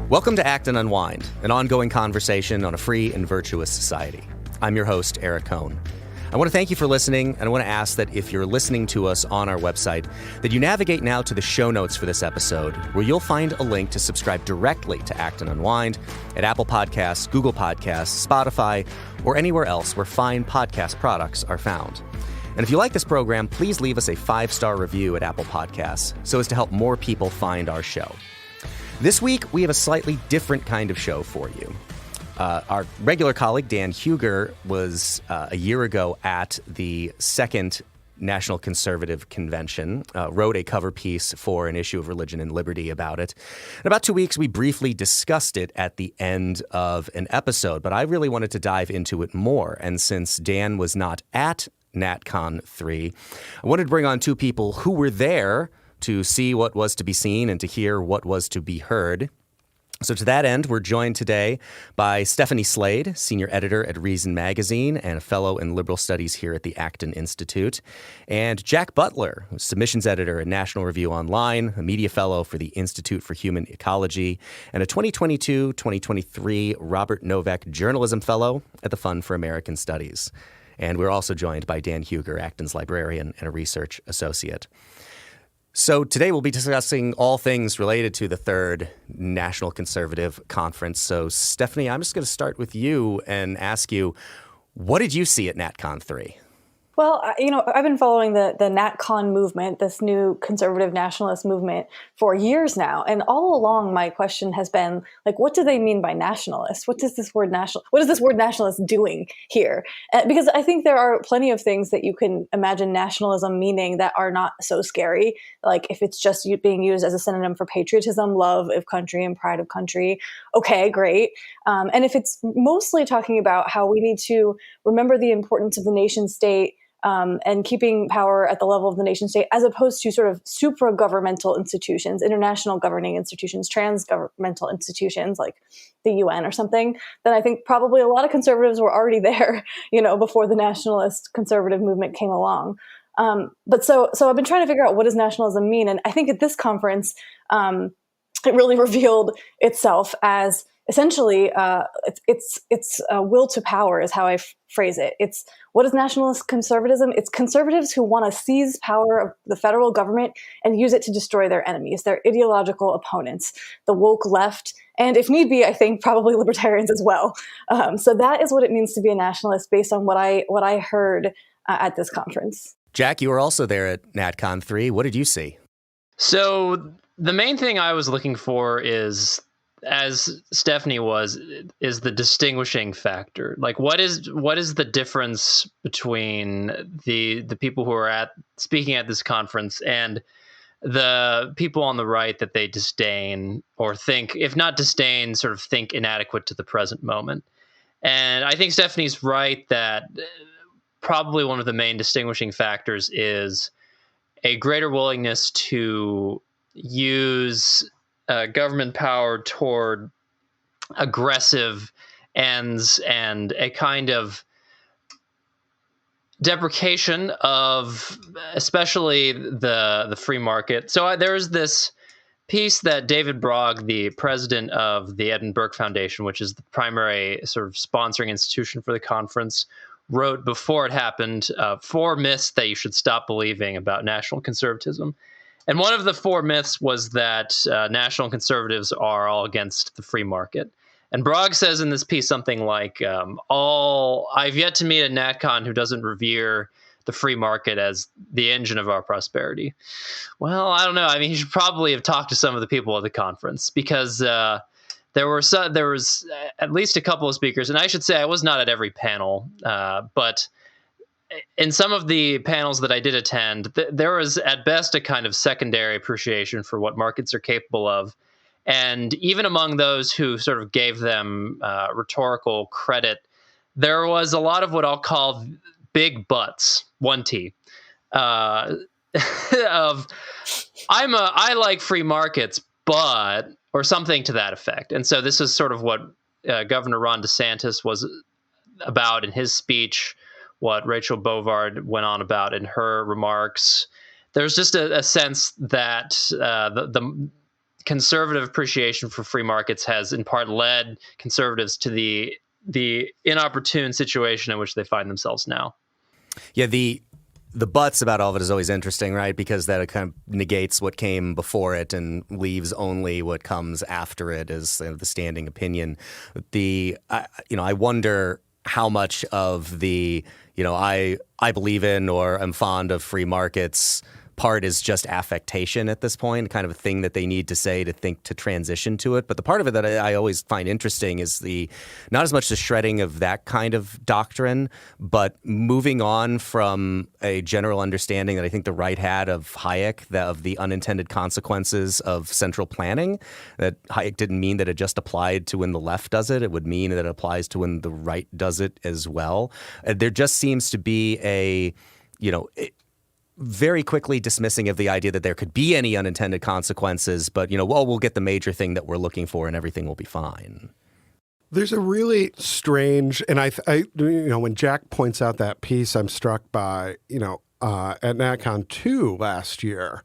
Welcome to Act and Unwind, an ongoing conversation on a free and virtuous society. I'm your host, Eric Kohn. I want to thank you for listening, and I want to ask that if you're listening to us on our website, that you navigate now to the show notes for this episode, where you'll find a link to subscribe directly to Act and Unwind at Apple Podcasts, Google Podcasts, Spotify, or anywhere else where fine podcast products are found. And if you like this program, please leave us a 5-star review at Apple Podcasts so as to help more people find our show. This week, we have a slightly different kind of show for you. Our regular colleague, Dan Hugger, was a year ago at the second National Conservative Convention, wrote a cover piece for an issue of Religion and Liberty about it. In about 2 weeks, we briefly discussed it at the end of an episode, but I really wanted to dive into it more. And since Dan was not at NatCon3, I wanted to bring on two people who were there to see what was to be seen and to hear what was to be heard. So to that end, we're joined today by Stephanie Slade, senior editor at Reason Magazine and a fellow in liberal studies here at the Acton Institute, and Jack Butler, submissions editor at National Review Online, a media fellow for the Institute for Human Ecology, and a 2022-2023 Robert Novak Journalism Fellow at the Fund for American Studies. And we're also joined by Dan Hugger, Acton's librarian and a research associate. So today we'll be discussing all things related to the third National Conservative Conference. So Stephanie, I'm just going to start with you and ask you, what did you see at NatCon3? Well, I've been following the NatCon movement, this new conservative nationalist movement, for years now. And all along, my question has been, what do they mean by nationalist? What is this word nationalist doing here? Because I think there are plenty of things that you can imagine nationalism meaning that are not so scary. Like if it's just being used as a synonym for patriotism, love of country and pride of country. Okay, great. And if it's mostly talking about how we need to remember the importance of the nation state, and keeping power at the level of the nation state, as opposed to sort of supra-governmental institutions, international governing institutions, trans-governmental institutions like the UN or something, then I think probably a lot of conservatives were already there, before the nationalist conservative movement came along. But so I've been trying to figure out what does nationalism mean, and I think at this conference, it really revealed itself as essentially, it's a will to power is how I phrase it. It's what is nationalist conservatism? It's conservatives who want to seize power of the federal government and use it to destroy their enemies, their ideological opponents, the woke left, and if need be, I think probably libertarians as well. So that is what it means to be a nationalist based on what I heard at this conference. Jack, you were also there at NatCon3. What did you see? So the main thing I was looking for is, as Stephanie is the distinguishing factor. What is the difference between the people who are speaking at this conference and the people on the right that they disdain or think, if not disdain, sort of think inadequate to the present moment? And I think Stephanie's right that probably one of the main distinguishing factors is a greater willingness to use government power toward aggressive ends and a kind of deprecation of especially the free market. So there's this piece that David Brog, the president of the Edinburgh Foundation, which is the primary sort of sponsoring institution for the conference, wrote before it happened, 4 myths that you should stop believing about national conservatism. And one of the 4 myths was that national conservatives are all against the free market. And Brog says in this piece something like, I've yet to meet a NatCon who doesn't revere the free market as the engine of our prosperity. Well, I don't know. I mean, he should probably have talked to some of the people at the conference, because there was at least a couple of speakers. And I should say I was not at every panel, but in some of the panels that I did attend, there was at best a kind of secondary appreciation for what markets are capable of. And even among those who sort of gave them rhetorical credit, there was a lot of what I'll call big buts, 1T, of I like free markets, but, or something to that effect. And so this is sort of what Governor Ron DeSantis was about in his speech, what Rachel Bovard went on about in her remarks. There's just a sense that the conservative appreciation for free markets has in part led conservatives to the inopportune situation in which they find themselves now. Yeah, the buts about all of it is always interesting, right? Because that kind of negates what came before it and leaves only what comes after it as the standing opinion. I wonder how much of the I believe in or I'm fond of free markets part is just affectation at this point, kind of a thing that they need to say to transition to it. But the part of it that I always find interesting is not as much the shredding of that kind of doctrine, but moving on from a general understanding that I think the right had of Hayek, of the unintended consequences of central planning, that Hayek didn't mean that it just applied to when the left does it. It would mean that it applies to when the right does it as well. There just seems to be very quickly dismissing of the idea that there could be any unintended consequences, but, we'll get the major thing that we're looking for and everything will be fine. There's a really strange, and I when Jack points out that piece, I'm struck by, at NatCon3 last year,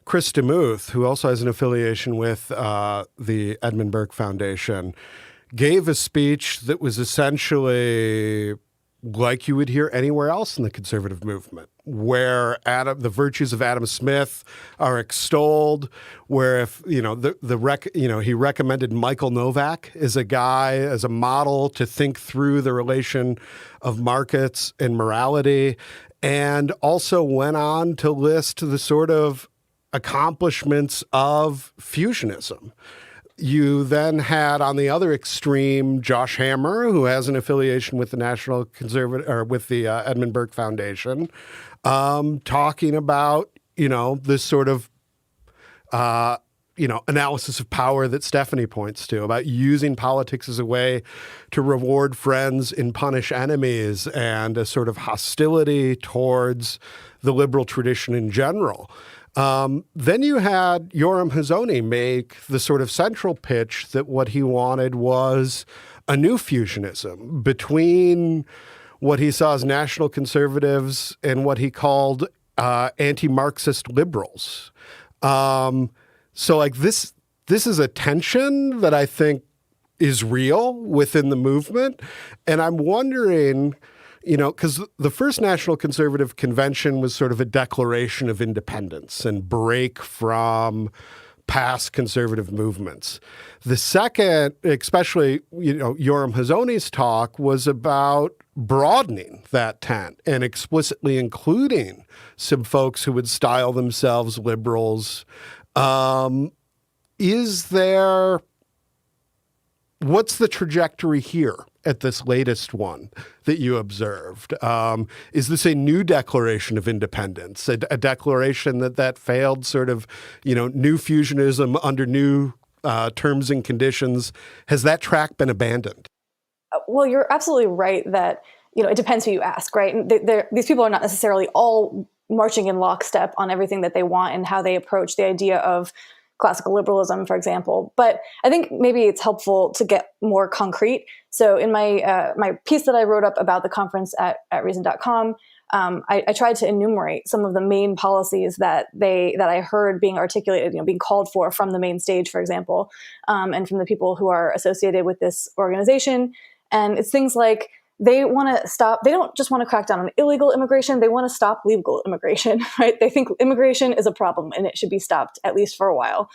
Chris DeMuth, who also has an affiliation with the Edmund Burke Foundation, gave a speech that was essentially like you would hear anywhere else in the conservative movement, where the virtues of Adam Smith are extolled, where if he recommended Michael Novak as a model to think through the relation of markets and morality, and also went on to list the sort of accomplishments of fusionism. You then had on the other extreme Josh Hammer, who has an affiliation with the National Conservative or with the Edmund Burke Foundation, talking about this sort of analysis of power that Stephanie points to, about using politics as a way to reward friends and punish enemies, and a sort of hostility towards the liberal tradition in general. Then you had Yoram Hazony make the sort of central pitch that what he wanted was a new fusionism between what he saw as national conservatives and what he called anti-Marxist liberals. So this is a tension that I think is real within the movement. And I'm wondering, because the first National Conservative Convention was sort of a declaration of independence and break from past conservative movements. The second, especially, Yoram Hazony's talk, was about broadening that tent and explicitly including some folks who would style themselves liberals. What's the trajectory here at this latest one that you observed? Is this a new declaration of independence, a declaration that failed sort of, new fusionism under new terms and conditions? Has that track been abandoned? Well, you're absolutely right that, it depends who you ask, right? These people are not necessarily all marching in lockstep on everything that they want and how they approach the idea of classical liberalism, for example. But I think maybe it's helpful to get more concrete. So in my my piece that I wrote up about the conference at Reason.com, I tried to enumerate some of the main policies that I heard being articulated, being called for from the main stage, for example, and from the people who are associated with this organization. And it's things like they don't just want to crack down on illegal immigration, they want to stop legal immigration, right? They think immigration is a problem and it should be stopped, at least for a while.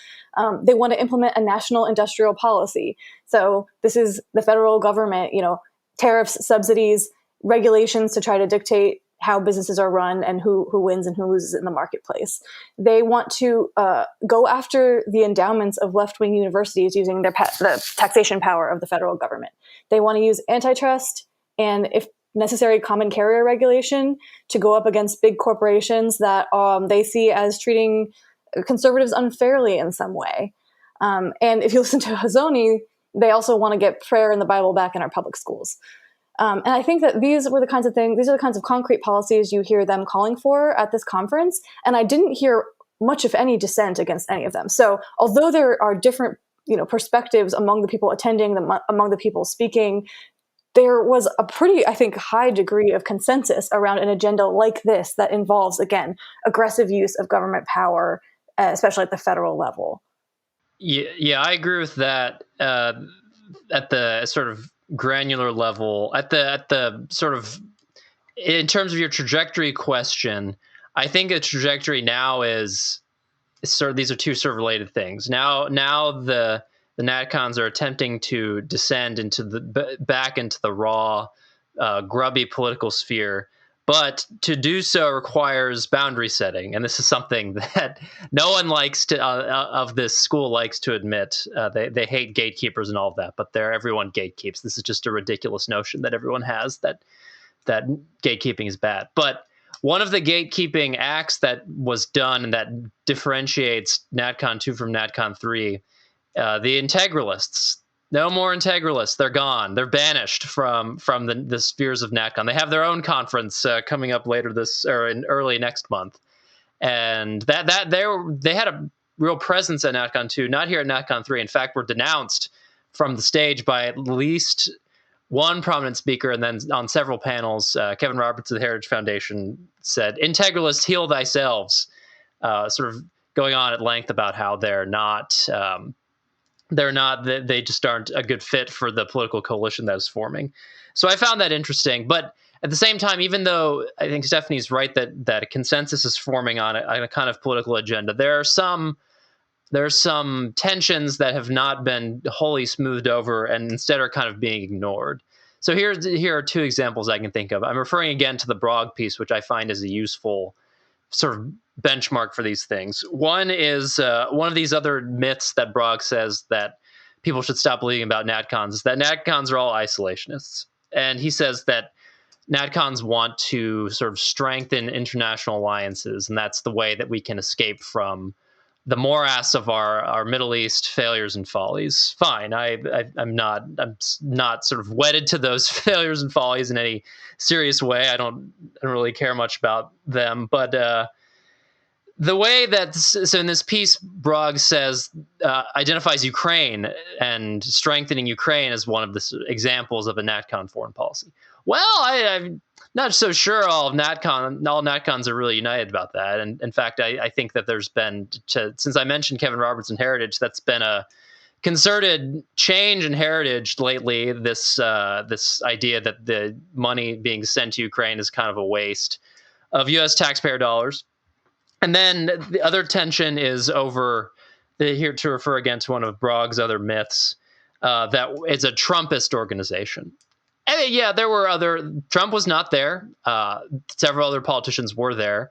They want to implement a national industrial policy. So this is the federal government, tariffs, subsidies, regulations to try to dictate how businesses are run and who wins and who loses in the marketplace. They want to go after the endowments of left-wing universities using the taxation power of the federal government. They want to use antitrust and, if necessary, common carrier regulation to go up against big corporations that they see as treating conservatives unfairly in some way. And if you listen to Hazony, they also want to get prayer and the Bible back in our public schools. And I think that these are the kinds of concrete policies you hear them calling for at this conference. And I didn't hear much, if any, dissent against any of them. So although there are different, perspectives among the people attending, among the people speaking, there was a pretty, I think, high degree of consensus around an agenda like this that involves, again, aggressive use of government power, especially at the federal level. Yeah, I agree with that. At the sort of granular level, at the sort of, in terms of your trajectory question, I think a trajectory now is sort of, these are two sort of related things. Now the NatCons are attempting to descend into back into the raw, grubby political sphere. But to do so requires boundary setting, and this is something that no one likes to of this school likes to admit. They hate gatekeepers and all of that, but everyone gatekeeps. This is just a ridiculous notion that everyone has, that gatekeeping is bad. But one of the gatekeeping acts that was done and that differentiates NatCon2 from NatCon3, the Integralists. No more Integralists. They're gone. They're banished from the spheres of NatCon. They have their own conference coming up later in early next month, and that they had a real presence at NatCon2, not here at NatCon3. In fact, were denounced from the stage by at least one prominent speaker, and then on several panels, Kevin Roberts of the Heritage Foundation said, "Integralists, heal thyselves," sort of going on at length about how they just aren't a good fit for the political coalition that is forming. So I found that interesting. But at the same time, even though I think Stephanie's right that a consensus is forming on a kind of political agenda, there are some tensions that have not been wholly smoothed over and instead are kind of being ignored. So here are two examples I can think of. I'm referring again to the Brog piece, which I find is a useful sort of benchmark for these things. One is one of these other myths that Brog says that people should stop believing about NatCons is that NatCons are all isolationists. And he says that NatCons want to sort of strengthen international alliances, and that's the way that we can escape from the morass of our Middle East failures and follies. Fine, I'm not sort of wedded to those failures and follies in any serious way. I don't really care much about them, but the way that so in this piece, Brog says identifies Ukraine and strengthening Ukraine as one of the examples of a NatCon foreign policy. Well, I'm not so sure all NatCons are really united about that. And in fact, I think that there's been, since I mentioned Kevin Roberts and Heritage, that's been a concerted change in Heritage lately. This idea that the money being sent to Ukraine is kind of a waste of U.S. taxpayer dollars. And then the other tension is over, here to refer again to one of Brog's other myths, that it's a Trumpist organization. And yeah, Trump was not there. Several other politicians were there.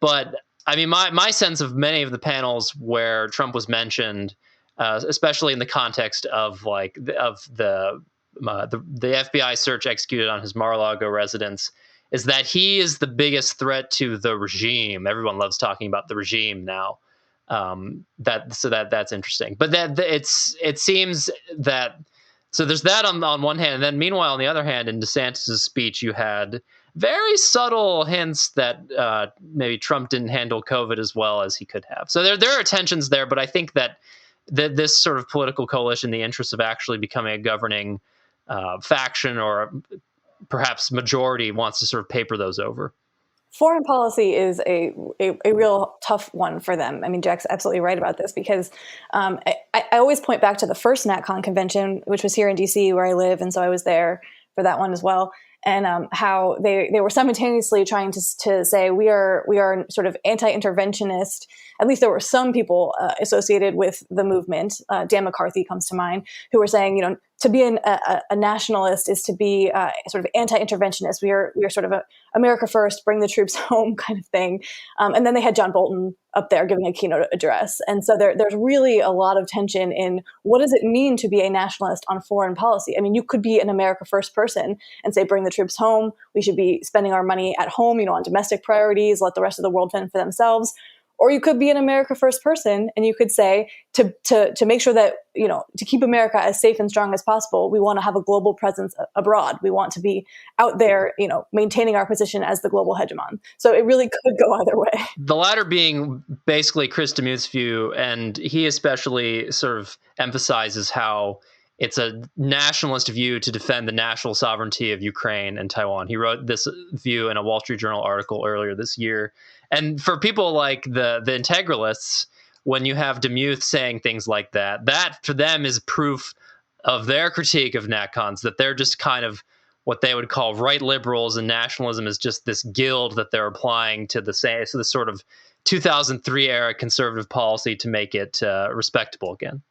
But I mean, my sense of many of the panels where Trump was mentioned, especially in the context of the FBI search executed on his Mar-a-Lago residence, is that he is the biggest threat to the regime. Everyone loves talking about the regime now. That's interesting. But it seems that. So there's that on one hand, and then meanwhile, on the other hand, in DeSantis' speech, you had very subtle hints that maybe Trump didn't handle COVID as well as he could have. So there are tensions there, but I think that this sort of political coalition, the interest of actually becoming a governing faction or perhaps majority, wants to sort of paper those over. Foreign policy is a real tough one for them. I mean, Jack's absolutely right about this because I always point back to the first NatCon convention, which was here in DC where I live. And so I was there for that one as well. And how they were simultaneously trying to say we are sort of anti-interventionist. At least there were some people associated with the movement. Dan McCarthy comes to mind, who were saying, to be a nationalist is to be sort of anti-interventionist. We are sort of a America first, bring the troops home kind of thing. And then they had John Bolton up there giving a keynote address. And so there's really a lot of tension in what does it mean to be a nationalist on foreign policy? I mean, you could be an America first person and say, bring the troops home. We should be spending our money at home, on domestic priorities, let the rest of the world fend for themselves. Or you could be an America first person and you could say to make sure that, to keep America as safe and strong as possible, we want to have a global presence abroad. We want to be out there, maintaining our position as the global hegemon. So it really could go either way. The latter being basically Chris Demuth's view, and he especially sort of emphasizes how it's a nationalist view to defend the national sovereignty of Ukraine and Taiwan. He wrote this view in a Wall Street Journal article earlier this year. And for people like the Integralists, when you have Demuth saying things like that, that for them is proof of their critique of NatCons, that they're just kind of what they would call right liberals, and nationalism is just this guild that they're applying to the sort of 2003 era conservative policy to make it respectable again.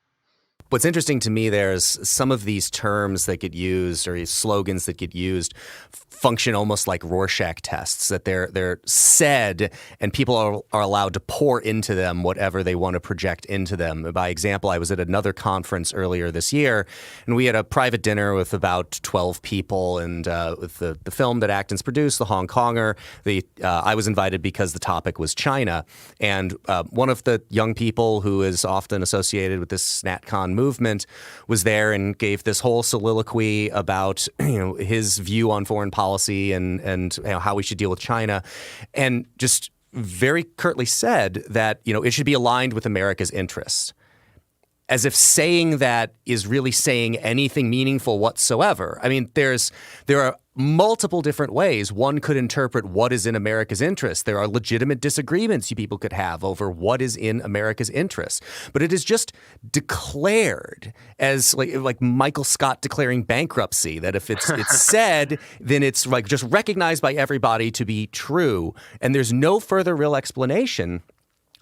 What's interesting to me there is some of these terms that get used, or these slogans that get used, function almost like Rorschach tests, that they're said and people are allowed to pour into them whatever they want to project into them. By example, I was at another conference earlier this year, and we had a private dinner with about 12 people, and with the film that Acton's produced, The Hong Konger, I was invited because the topic was China. And one of the young people who is often associated with this NatCon movement was there and gave this whole soliloquy about his view on foreign policy and how we should deal with China, and just very curtly said that it should be aligned with America's interests, as if saying that is really saying anything meaningful whatsoever. I mean, there are multiple different ways one could interpret what is in America's interest. There are legitimate disagreements you people could have over what is in America's interest. But it is just declared as like Michael Scott declaring bankruptcy, that if it's said, then it's like just recognized by everybody to be true. And there's no further real explanation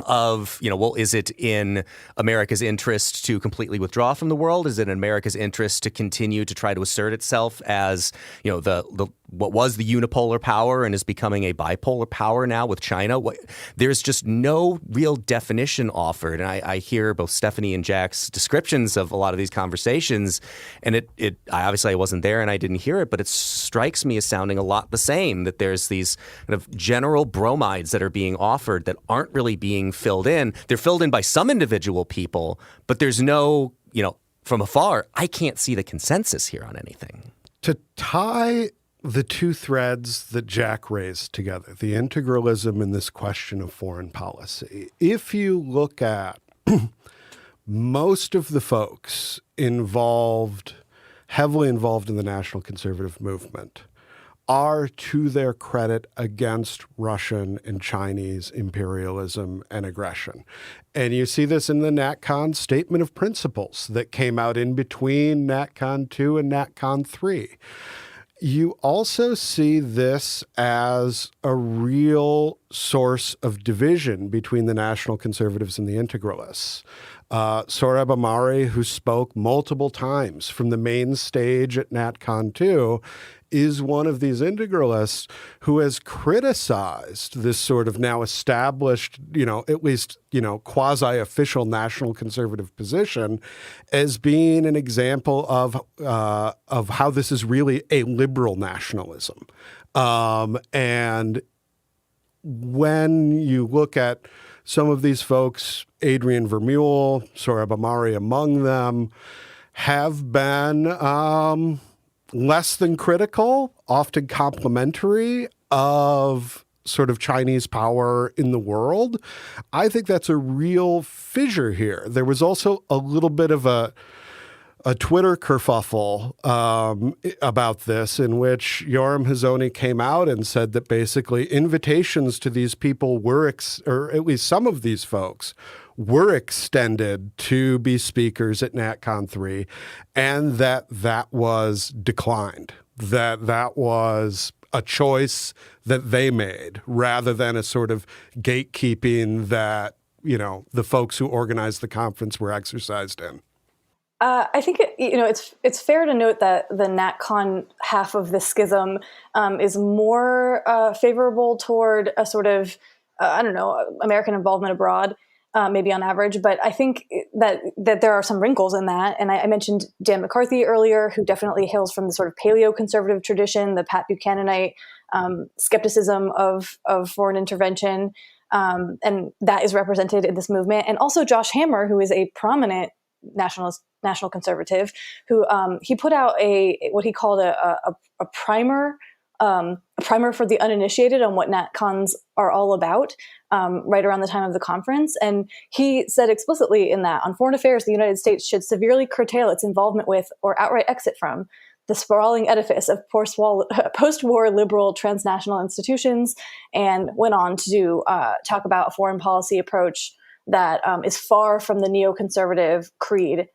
of, well, is it in America's interest to completely withdraw from the world? Is it in America's interest to continue to try to assert itself as, the what was the unipolar power and is becoming a bipolar power now with China? There's just no real definition offered. And I hear both Stephanie and Jack's descriptions of a lot of these conversations, and I wasn't there and I didn't hear it, but it strikes me as sounding a lot the same, that there's these kind of general bromides that are being offered that aren't really being filled in. They're filled in by some individual people, but there's no, from afar, I can't see the consensus here on anything. To tie the two threads that Jack raised together, the integralism and this question of foreign policy, if you look at most of the folks heavily involved in the National Conservative movement, are, to their credit, against Russian and Chinese imperialism and aggression. And you see this in the NatCon statement of principles that came out in between NatCon2 and NatCon3. You also see this as a real source of division between the National Conservatives and the Integralists. Sohrab Ahmari, who spoke multiple times from the main stage at NatCon2, is one of these integralists who has criticized this sort of now established, at least, quasi-official national conservative position as being an example of how this is really a liberal nationalism. And when you look at some of these folks, Adrian Vermeule, Sohrab Ahmari among them, have been less than critical, often complimentary of sort of Chinese power in the world. I think that's a real fissure here. There was also a little bit of a Twitter kerfuffle about this, in which Yoram Hazony came out and said that basically invitations to these people were, or at least some of these folks, were extended to be speakers at NatCon3, and that was declined, that was a choice that they made rather than a sort of gatekeeping that, the folks who organized the conference were exercised in. I think it's fair to note that the NatCon half of the schism is more favorable toward a sort of American involvement abroad, maybe on average. But I think that there are some wrinkles in that, and I mentioned Dan McCarthy earlier, who definitely hails from the sort of paleo-conservative tradition, the Pat Buchananite skepticism of foreign intervention, and that is represented in this movement. And also Josh Hammer, who is a prominent national conservative, who he put out what he called a primer for the uninitiated on what NatCons are all about, right around the time of the conference. And he said explicitly in that, on foreign affairs, the United States should severely curtail its involvement with or outright exit from the sprawling edifice of post-war liberal transnational institutions, and went on to talk about a foreign policy approach that is far from the neoconservative creed.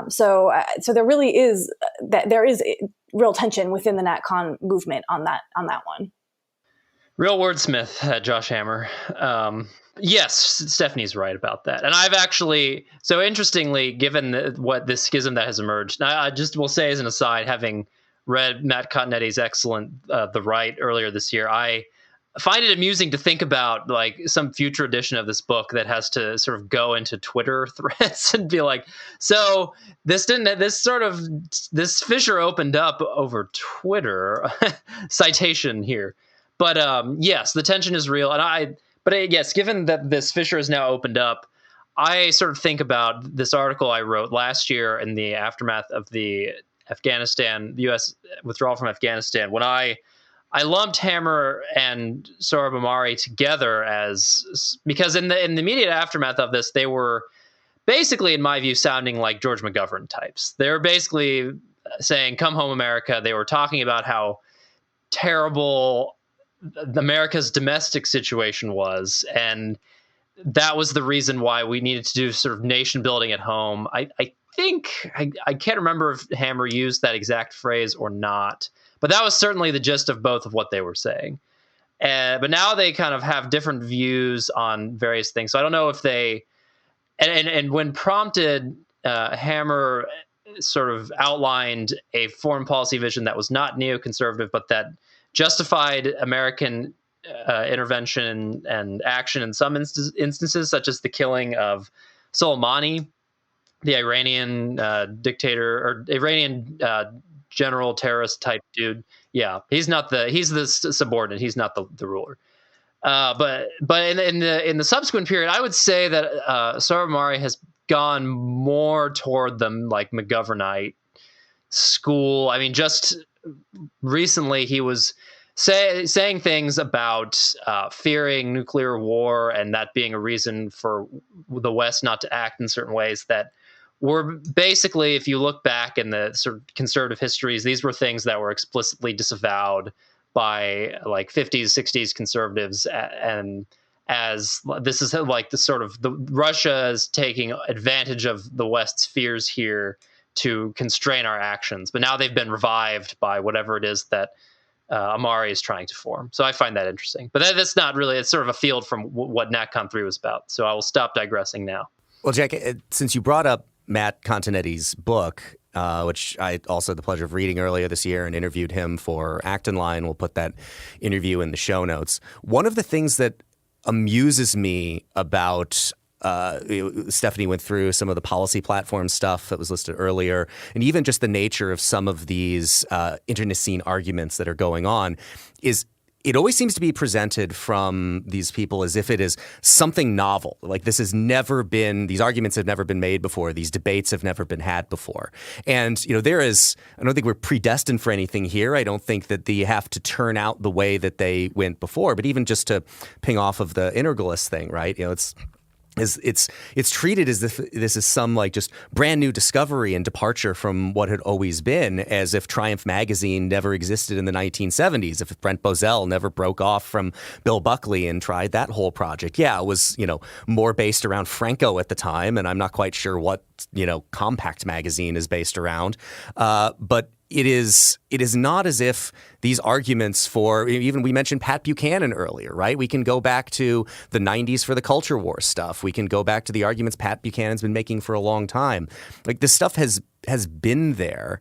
So there really is there is real tension within the NatCon movement on that one. Real wordsmith, Josh Hammer. Yes, Stephanie's right about that. And I've actually, so interestingly, given what this schism that has emerged, I just will say as an aside, having read Matt Continetti's excellent The Right earlier this year, I find it amusing to think about like some future edition of this book that has to sort of go into Twitter threads and be like, so this fissure opened up over Twitter. Citation here. But yes, the tension is real. Yes, given that this fissure has now opened up, I sort of think about this article I wrote last year in the aftermath of the U.S. withdrawal from Afghanistan, when I lumped Hammer and Sohrab Ahmari together because in the immediate aftermath of this, they were basically, in my view, sounding like George McGovern types. They were basically saying, "Come home, America." They were talking about how terrible America's domestic situation was, and that was the reason why we needed to do sort of nation building at home. I think I can't remember if Hammer used that exact phrase or not, but that was certainly the gist of both of what they were saying. But now they kind of have different views on various things. So I don't know if they and when prompted, Hammer sort of outlined a foreign policy vision that was not neoconservative, but that justified American intervention and action in some instances, such as the killing of Soleimani, the Iranian dictator or Iranian general terrorist type dude. Yeah, he's the subordinate. He's not the ruler. But in the subsequent period, I would say that Sohrab Ahmari has gone more toward the like McGovernite school. I mean, just recently he was saying things about fearing nuclear war and that being a reason for the West not to act in certain ways that were basically, if you look back in the sort of conservative histories, these were things that were explicitly disavowed by like 50s, 60s conservatives. And as this is like the sort of Russia is taking advantage of the West's fears here to constrain our actions. But now they've been revived by whatever it is that Ahmari is trying to form. So I find that interesting. But that's not really, it's sort of a field from what NatCon3 was about. So I will stop digressing now. Well, Jack, since you brought up Matt Continetti's book, which I also had the pleasure of reading earlier this year and interviewed him for Acton Line. We'll put that interview in the show notes. One of the things that amuses me about Stephanie went through some of the policy platform stuff that was listed earlier, and even just the nature of some of these internecine arguments that are going on is it always seems to be presented from these people as if it is something novel. Like these arguments have never been made before. These debates have never been had before. And, I don't think we're predestined for anything here. I don't think that you have to turn out the way that they went before. But even just to ping off of the Integralist thing, right? It's treated as if this is some like just brand new discovery and departure from what had always been, as if Triumph magazine never existed in the 1970s, if Brent Bozell never broke off from Bill Buckley and tried that whole project. Yeah, it was, more based around Franco at the time, and I'm not quite sure what, Compact magazine is based around. But it is not as if these arguments for, even we mentioned Pat Buchanan earlier, right? We can go back to the 90s for the culture war stuff. We can go back to the arguments Pat Buchanan's been making for a long time. Like this stuff has been there.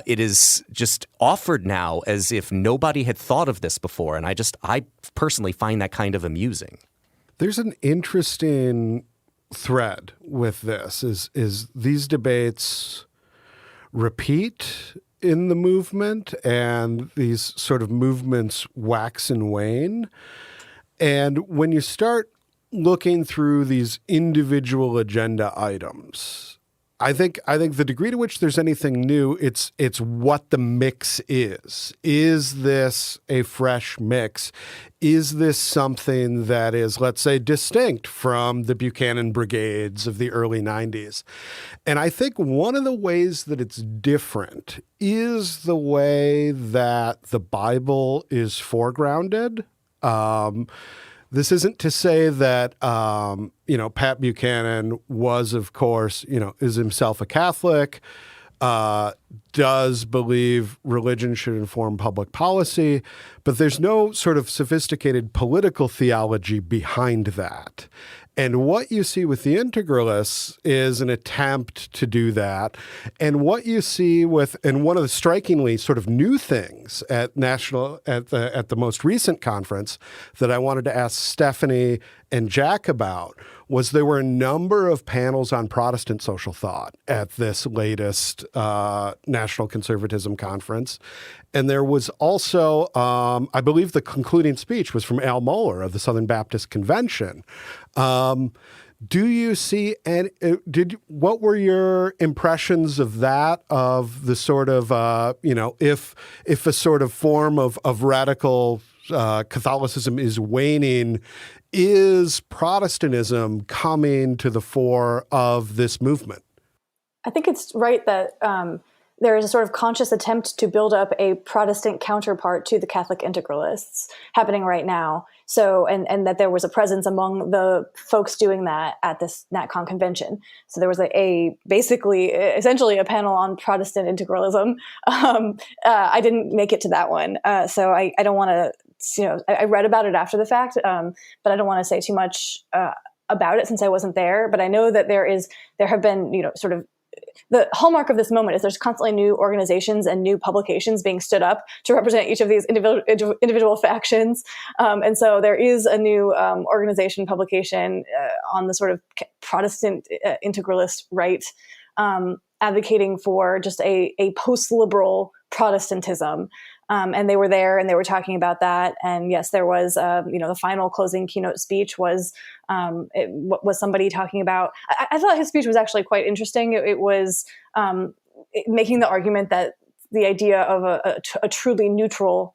It is just offered now as if nobody had thought of this before. And I personally find that kind of amusing. There's an interesting thread with this is these debates repeat in the movement, and these sort of movements wax and wane. And when you start looking through these individual agenda items, I think the degree to which there's anything new, it's what the mix is. Is this a fresh mix? Is this something that is, let's say, distinct from the Buchanan brigades of the early 90s? And I think one of the ways that it's different is the way that the Bible is foregrounded. This isn't to say that, Pat Buchanan was, of course, is himself a Catholic, does believe religion should inform public policy, but there's no sort of sophisticated political theology behind that. And what you see with the Integralists is an attempt to do that. And what you see and one of the strikingly sort of new things at the most recent conference that I wanted to ask Stephanie and Jack about was there were a number of panels on Protestant social thought at this latest National Conservatism conference. And there was also, I believe the concluding speech was from Al Mohler of the Southern Baptist Convention. Do you see, and what were your impressions of that, of the sort of, if a sort of form of radical Catholicism is waning, is Protestantism coming to the fore of this movement? I think it's right that there is a sort of conscious attempt to build up a Protestant counterpart to the Catholic Integralists happening right now. So, and that there was a presence among the folks doing that at this NatCon convention. So there was essentially a panel on Protestant integralism. I didn't make it to that one. So I don't want to, I read about it after the fact, but I don't want to say too much about it since I wasn't there. But I know that there have been, sort of, the hallmark of this moment is there's constantly new organizations and new publications being stood up to represent each of these individual factions. And so there is a new organization publication on the sort of Protestant integralist right, advocating for just a post-liberal Protestantism. And they were there and they were talking about that. And yes, there was, the final closing keynote speech was somebody talking about, I thought his speech was actually quite interesting. It was making the argument that the idea of a truly neutral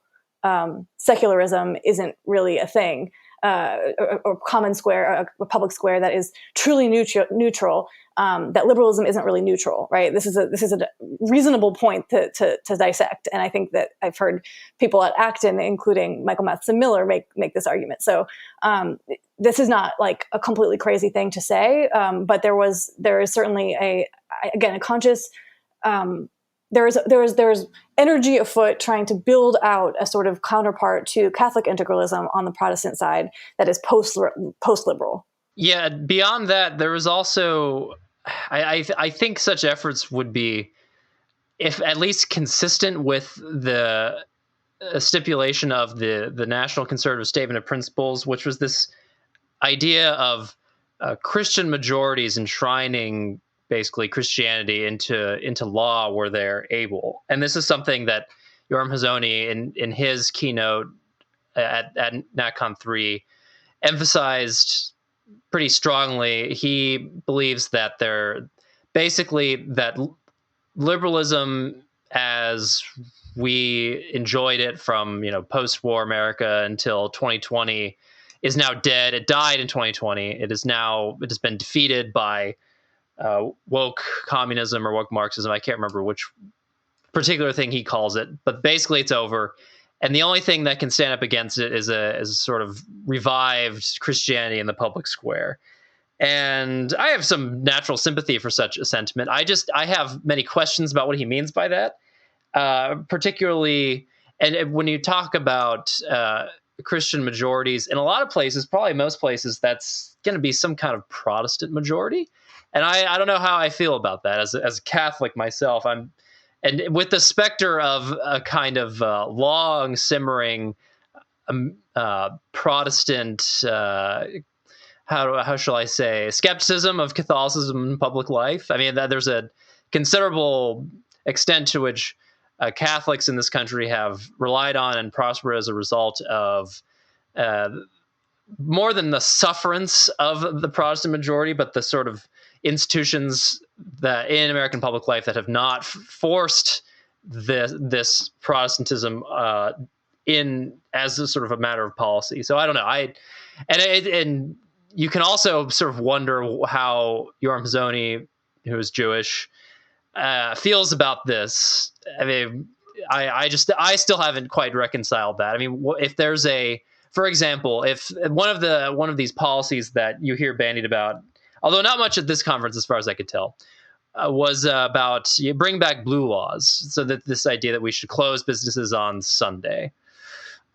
secularism isn't really a thing, or common square, a public square that is truly neutral. That liberalism isn't really neutral, right? This is a reasonable point to dissect, and I think that I've heard people at Acton, including Michael Matheson Miller, make this argument. So this is not like a completely crazy thing to say, but there is certainly a conscious. There is energy afoot trying to build out a sort of counterpart to Catholic integralism on the Protestant side that is post-liberal. Yeah, beyond that, there was also, I think such efforts would be, if at least consistent with the stipulation of the National Conservative Statement of Principles, which was this idea of Christian majorities enshrining basically Christianity into law where they're able. And this is something that Yoram Hazony in his keynote at NatCon3 emphasized pretty strongly. He believes that that liberalism as we enjoyed it from post-war America until 2020 is now dead. It died in 2020. It has been defeated by woke communism or woke Marxism. I can't remember which particular thing he calls it, but basically it's over. And the only thing that can stand up against it is a sort of revived Christianity in the public square. And I have some natural sympathy for such a sentiment. I have many questions about what he means by that, particularly, and when you talk about Christian majorities, in a lot of places, probably most places, that's going to be some kind of Protestant majority. And I don't know how I feel about that as a Catholic myself. And with the specter of a kind of long simmering Protestant, how shall I say, skepticism of Catholicism in public life. I mean, there's a considerable extent to which Catholics in this country have relied on and prospered as a result of more than the sufferance of the Protestant majority, but the sort of institutions that in American public life that have not forced this Protestantism in as a sort of a matter of policy. So I don't know. And you can also sort of wonder how Yoram Hazony, who is Jewish, feels about this. I mean, I still haven't quite reconciled that. I mean, if there's a for example, if one of these policies that you hear bandied about, although not much at this conference as far as I could tell, was about bring back blue laws. So that this idea that we should close businesses on Sunday.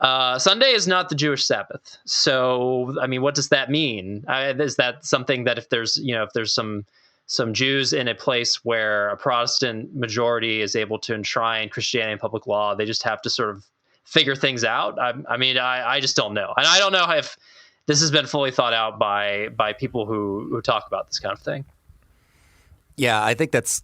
Sunday is not the Jewish Sabbath. So, I mean, what does that mean? Is that something that if there's some Jews in a place where a Protestant majority is able to enshrine Christianity in public law, they just have to sort of figure things out? I just don't know. And I don't know if this has been fully thought out by people who talk about this kind of thing. Yeah, I think that's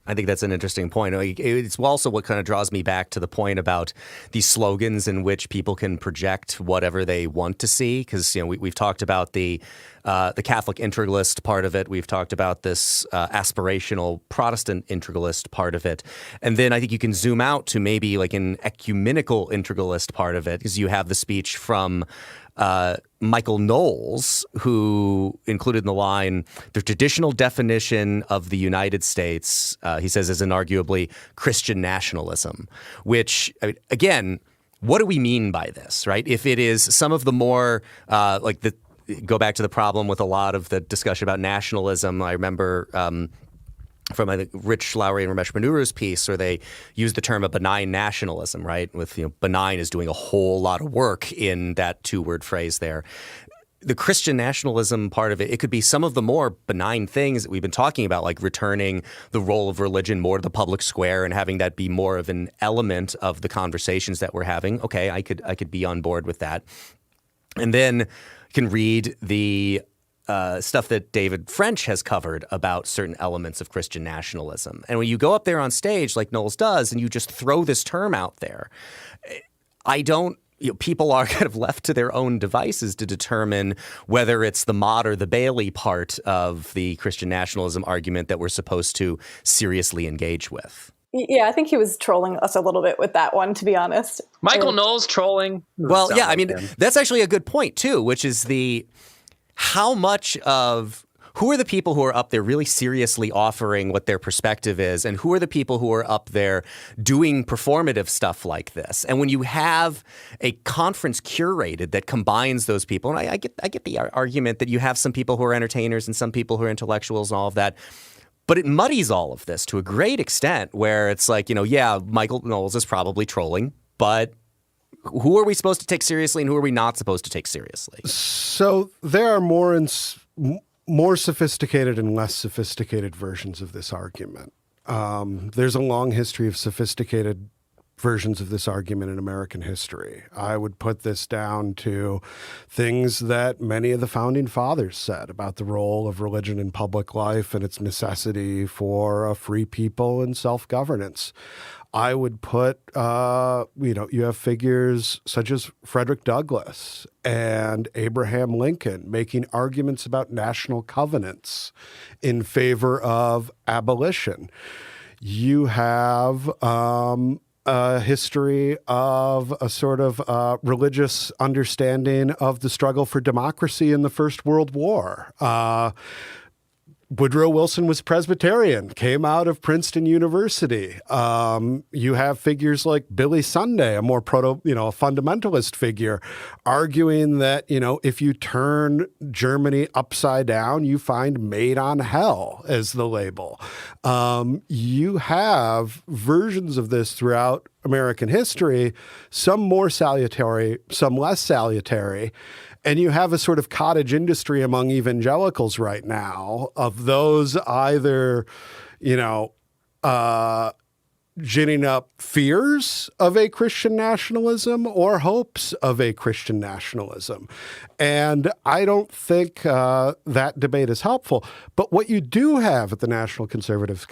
an interesting point. It's also what kind of draws me back to the point about these slogans in which people can project whatever they want to see. Because we've talked about the Catholic integralist part of it. We've talked about this aspirational Protestant integralist part of it. And then I think you can zoom out to maybe like an ecumenical integralist part of it, because you have the speech from Michael Knowles, who included in the line, the traditional definition of the United States, he says, is inarguably Christian nationalism, which, again, what do we mean by this, right? If it is some of the more go back to the problem with a lot of the discussion about nationalism. I remember from I think Rich Lowry and Ramesh Manuru's piece, where they use the term a benign nationalism, right? With benign is doing a whole lot of work in that two-word phrase there. The Christian nationalism part of it, it could be some of the more benign things that we've been talking about, like returning the role of religion more to the public square and having that be more of an element of the conversations that we're having. Okay, I could be on board with that. And then you can read the stuff that David French has covered about certain elements of Christian nationalism. And when you go up there on stage like Knowles does and you just throw this term out there, people are kind of left to their own devices to determine whether it's the Mott or the Bailey part of the Christian nationalism argument that we're supposed to seriously engage with. Yeah, I think he was trolling us a little bit with that one, to be honest. Michael Knowles trolling? Well, yeah, I mean, that's actually a good point, too, which is how much of who are the people who are up there really seriously offering what their perspective is, and who are the people who are up there doing performative stuff like this? And when you have a conference curated that combines those people, and I get the argument that you have some people who are entertainers and some people who are intellectuals and all of that, but it muddies all of this to a great extent where it's like, yeah, Michael Knowles is probably trolling, but who are we supposed to take seriously and who are we not supposed to take seriously? So there are more sophisticated and less sophisticated versions of this argument. There's a long history of sophisticated versions of this argument in American history. I would put this down to things that many of the founding fathers said about the role of religion in public life and its necessity for a free people and self-governance. I would put, you have figures such as Frederick Douglass and Abraham Lincoln making arguments about national covenants in favor of abolition. You have a history of a sort of religious understanding of the struggle for democracy in the First World War. Woodrow Wilson was Presbyterian, came out of Princeton University. You have figures like Billy Sunday, a more a fundamentalist figure, arguing that, if you turn Germany upside down, you find made on hell as the label. You have versions of this throughout American history, some more salutary, some less salutary. And you have a sort of cottage industry among evangelicals right now of those either, ginning up fears of a Christian nationalism or hopes of a Christian nationalism. And I don't think that debate is helpful. But what you do have at the National Conservative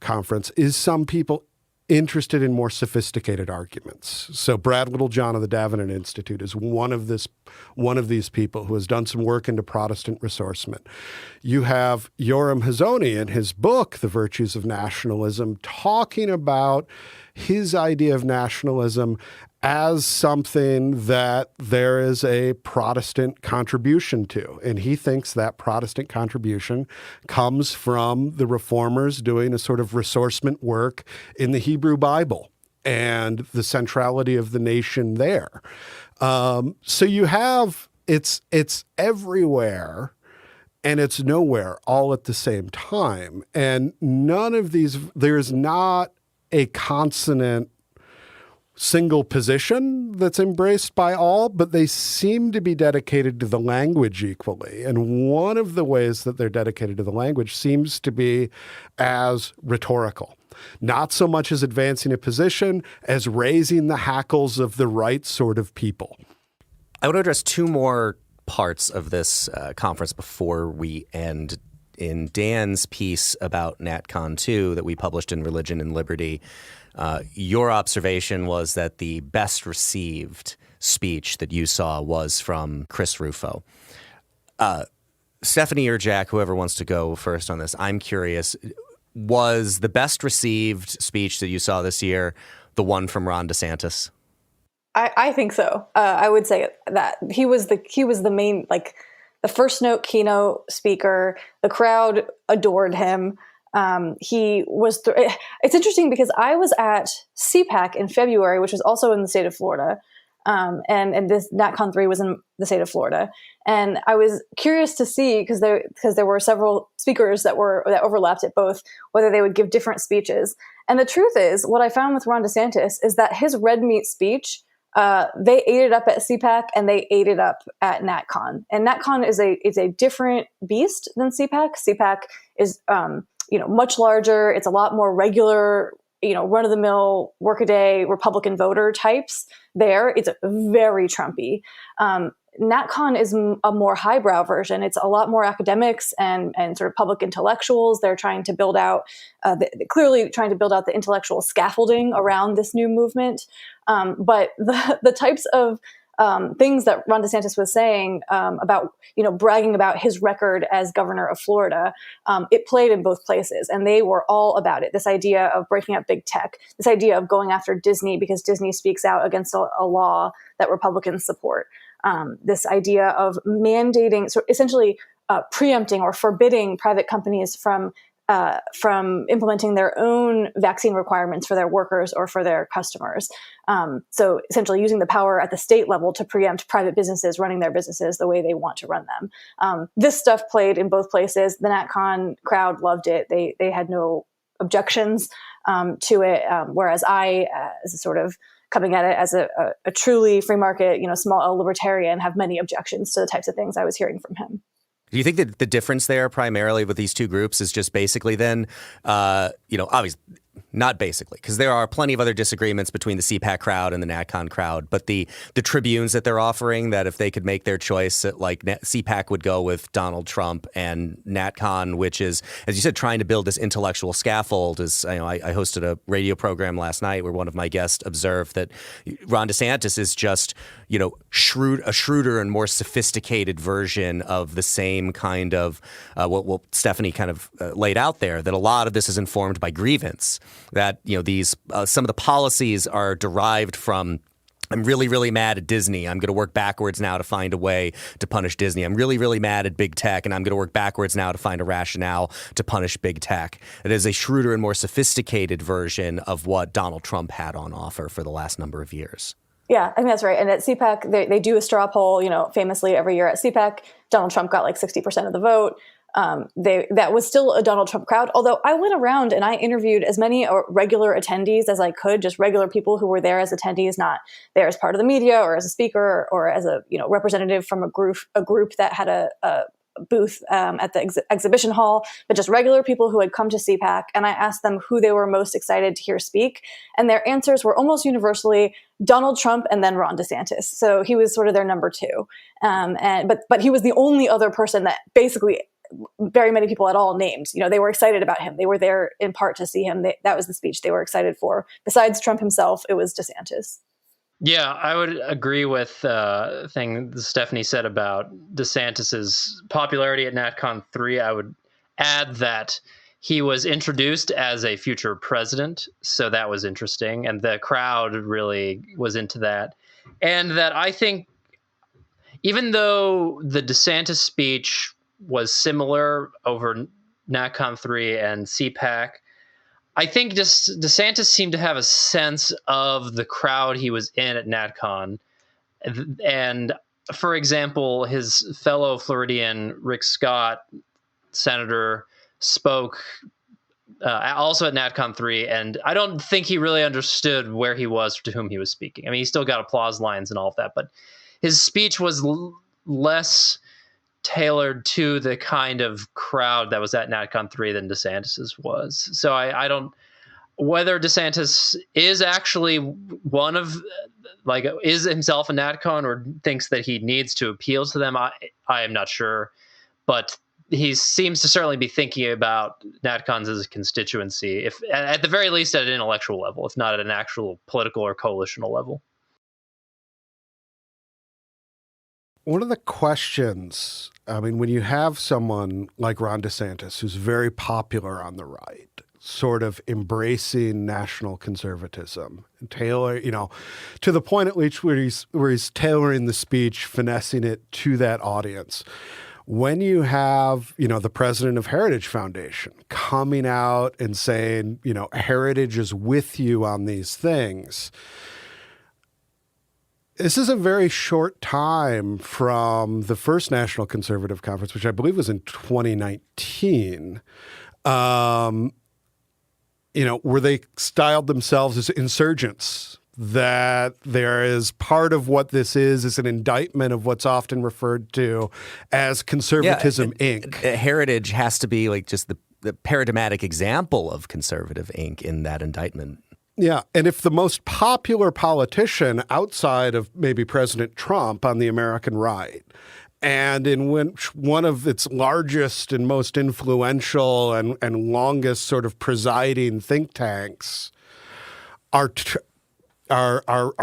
Conference is some people interested in more sophisticated arguments. So Brad Littlejohn of the Acton Institute is one of these people who has done some work into Protestant ressourcement. You have Yoram Hazony in his book, The Virtues of Nationalism, talking about his idea of nationalism as something that there is a Protestant contribution to. And he thinks that Protestant contribution comes from the reformers doing a sort of ressourcement work in the Hebrew Bible and the centrality of the nation there. So you have, it's everywhere and it's nowhere all at the same time. And none of these, there's not a consonant single position that's embraced by all, but they seem to be dedicated to the language equally. And one of the ways that they're dedicated to the language seems to be as rhetorical. Not so much as advancing a position as raising the hackles of the right sort of people. I want to address two more parts of this conference before we end. In Dan's piece about NatCon3 that we published in Religion and Liberty, your observation was that the best received speech that you saw was from Chris Rufo. Stephanie or Jack, whoever wants to go first on this, I'm curious, was the best received speech that you saw this year the one from Ron DeSantis? I think so. I would say that he was the main, like, the first note keynote speaker. The crowd adored him. He was. It's interesting because I was at CPAC in February, which was also in the state of Florida, and this NatCon3 was in the state of Florida, and I was curious to see because there were several speakers that overlapped at both, whether they would give different speeches. And the truth is, what I found with Ron DeSantis is that his red meat speech. They ate it up at CPAC and they ate it up at NatCon. And NatCon is a different beast than CPAC. CPAC is much larger. It's a lot more regular, run-of-the-mill, workaday Republican voter types there. It's very Trumpy. NatCon is a more highbrow version. It's a lot more academics and sort of public intellectuals. They're trying to build out, clearly trying to build out the intellectual scaffolding around this new movement. But the types of things that Ron DeSantis was saying about, bragging about his record as governor of Florida, it played in both places. And they were all about it. This idea of breaking up big tech, this idea of going after Disney because Disney speaks out against a law that Republicans support. This idea of mandating, so essentially preempting or forbidding private companies from implementing their own vaccine requirements for their workers or for their customers. So essentially using the power at the state level to preempt private businesses running their businesses the way they want to run them. This stuff played in both places. The NatCon crowd loved it. They had no objections to it, whereas I, as a sort of coming at it as a truly free market, small libertarian, have many objections to the types of things I was hearing from him. Do you think that the difference there primarily with these two groups is just basically then, obviously not basically, because there are plenty of other disagreements between the CPAC crowd and the NatCon crowd, but the tribunes that they're offering, that if they could make their choice, like CPAC would go with Donald Trump, and NatCon, which is, as you said, trying to build this intellectual scaffold. Is I hosted a radio program last night where one of my guests observed that Ron DeSantis is just a shrewder and more sophisticated version of the same kind of what Stephanie kind of laid out there, that a lot of this is informed by grievance. That these some of the policies are derived from, I'm really, really mad at Disney. I'm going to work backwards now to find a way to punish Disney. I'm really, really mad at big tech, and I'm going to work backwards now to find a rationale to punish big tech. It is a shrewder and more sophisticated version of what Donald Trump had on offer for the last number of years. Yeah, I think that's right. And at CPAC, they do a straw poll, famously every year at CPAC. Donald Trump got like 60% of the vote. That was still a Donald Trump crowd, although I went around and I interviewed as many regular attendees as I could, just regular people who were there as attendees, not there as part of the media or as a speaker or as a representative from a group that had a booth at the exhibition hall, but just regular people who had come to CPAC. And I asked them who they were most excited to hear speak. And their answers were almost universally Donald Trump and then Ron DeSantis. So he was sort of their number two. But he was the only other person that basically very many people at all named. They were excited about him. They were there in part to see him. That was the speech they were excited for. Besides Trump himself, it was DeSantis. Yeah, I would agree with the thing Stephanie said about DeSantis's popularity at NatCon3. I would add that he was introduced as a future president, so that was interesting, and the crowd really was into that. And that I think, even though the DeSantis speech was similar over NatCon3 and CPAC, I think DeSantis seemed to have a sense of the crowd he was in at NatCon And for example, his fellow Floridian Rick Scott, senator, spoke also at NatCon3, and I don't think he really understood where he was, to whom he was speaking. I mean, he still got applause lines and all of that, but his speech was less tailored to the kind of crowd that was at NatCon3 than DeSantis's was. So I don't, whether DeSantis is actually one of, like, is himself a NatCon or thinks that he needs to appeal to them, I am not sure. But he seems to certainly be thinking about NatCons as a constituency, if at the very least at an intellectual level, if not at an actual political or coalitional level. One of the questions, I mean, when you have someone like Ron DeSantis, who's very popular on the right, sort of embracing national conservatism, to the point at least where he's tailoring the speech, finessing it to that audience. When you have, the president of Heritage Foundation coming out and saying, Heritage is with you on these things, this is a very short time from the first National Conservative Conference, which I believe was in 2019, where they styled themselves as insurgents, that there is part of what this is an indictment of what's often referred to as Conservatism Inc. Heritage has to be like just the paradigmatic example of Conservative Inc. in that indictment. Yeah, and if the most popular politician outside of maybe President Trump on the American right, and in which one of its largest and most influential and longest sort of presiding think tanks are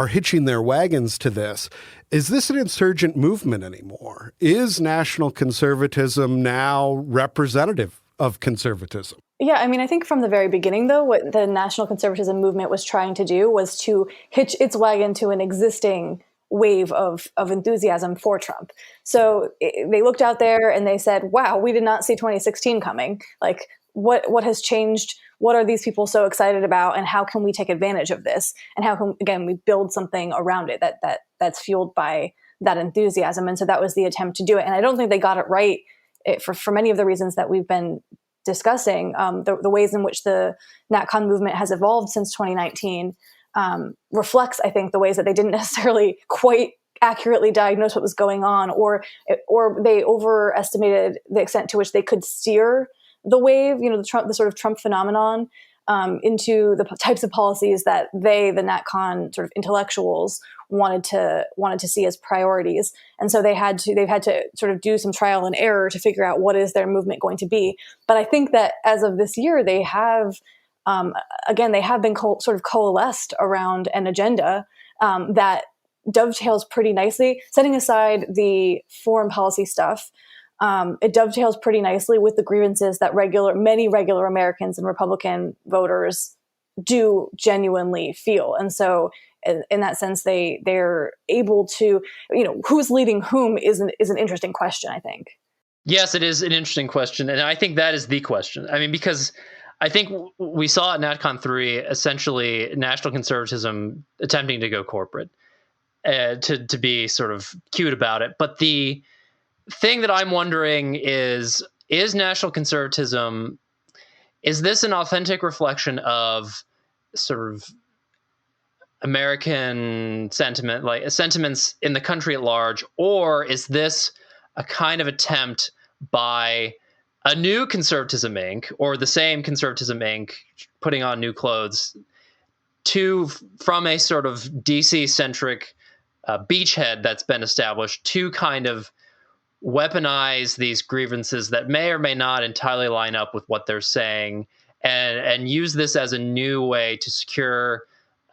hitching their wagons to this, is this an insurgent movement anymore? Is national conservatism now representative of conservatism? Yeah, I mean, I think from the very beginning, though, what the national conservatism movement was trying to do was to hitch its wagon to an existing wave of enthusiasm for Trump. So they looked out there and they said, wow, we did not see 2016 coming. Like, what has changed? What are these people so excited about? And how can we take advantage of this? And how can, again, we build something around it that's fueled by that enthusiasm? And so that was the attempt to do it. And I don't think they got it right for many of the reasons that we've been discussing. The ways in which the NatCon movement has evolved since 2019 reflects, I think, the ways that they didn't necessarily quite accurately diagnose what was going on, or they overestimated the extent to which they could steer the wave, the sort of Trump phenomenon, into the types of policies that the NatCon sort of intellectuals wanted to see as priorities. And so they've had to sort of do some trial and error to figure out what is their movement going to be. But I think that as of this year, they have, been sort of coalesced around an agenda that dovetails pretty nicely, setting aside the foreign policy stuff. It dovetails pretty nicely with the grievances that many regular Americans and Republican voters do genuinely feel. And so in that sense, they're able to, who's leading whom is an interesting question, I think. Yes, it is an interesting question. And I think that is the question. I mean, because I think we saw at NatCon3 essentially national conservatism attempting to go corporate, to be sort of cute about it. But the thing that I'm wondering is national conservatism, is this an authentic reflection of sort of American sentiment, like sentiments in the country at large, or is this a kind of attempt by a new Conservatism Inc. or the same Conservatism Inc. putting on new clothes from a sort of DC-centric beachhead that's been established to kind of weaponize these grievances that may or may not entirely line up with what they're saying, and use this as a new way to secure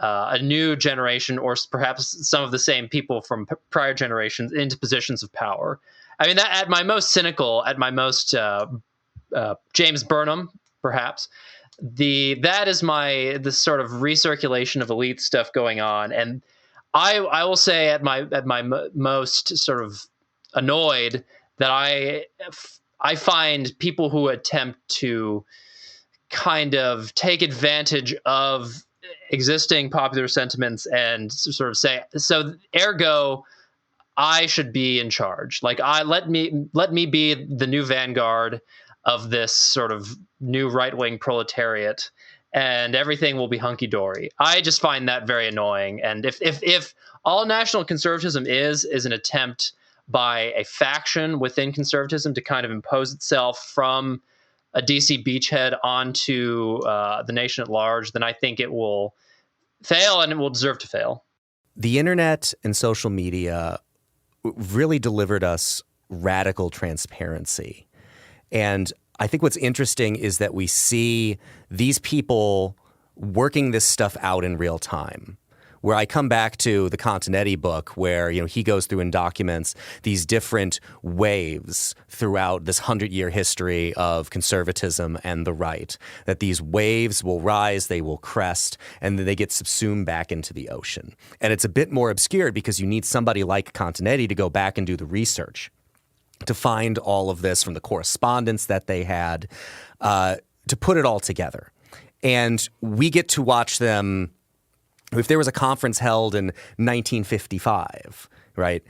a new generation, or perhaps some of the same people from prior generations, into positions of power. I mean, that at my most cynical, at my most James Burnham, perhaps, that is the sort of recirculation of elite stuff going on. And I will say at my most sort of annoyed that I find people who attempt to kind of take advantage of existing popular sentiments and sort of say, so ergo, I should be in charge. Like, let me be the new vanguard of this sort of new right-wing proletariat, and everything will be hunky-dory. I just find that very annoying. And if all national conservatism is an attempt by a faction within conservatism to kind of impose itself from a DC beachhead onto the nation at large, then I think it will fail, and it will deserve to fail. The internet and social media really delivered us radical transparency. And I think what's interesting is that we see these people working this stuff out in real time. Where I come back to the Continetti book, where he goes through and documents these different waves throughout this 100-year history of conservatism and the right. That these waves will rise, they will crest, and then they get subsumed back into the ocean. And it's a bit more obscured because you need somebody like Continetti to go back and do the research to find all of this from the correspondence that they had, to put it all together. And we get to watch them. If there was a conference held in 1955, right,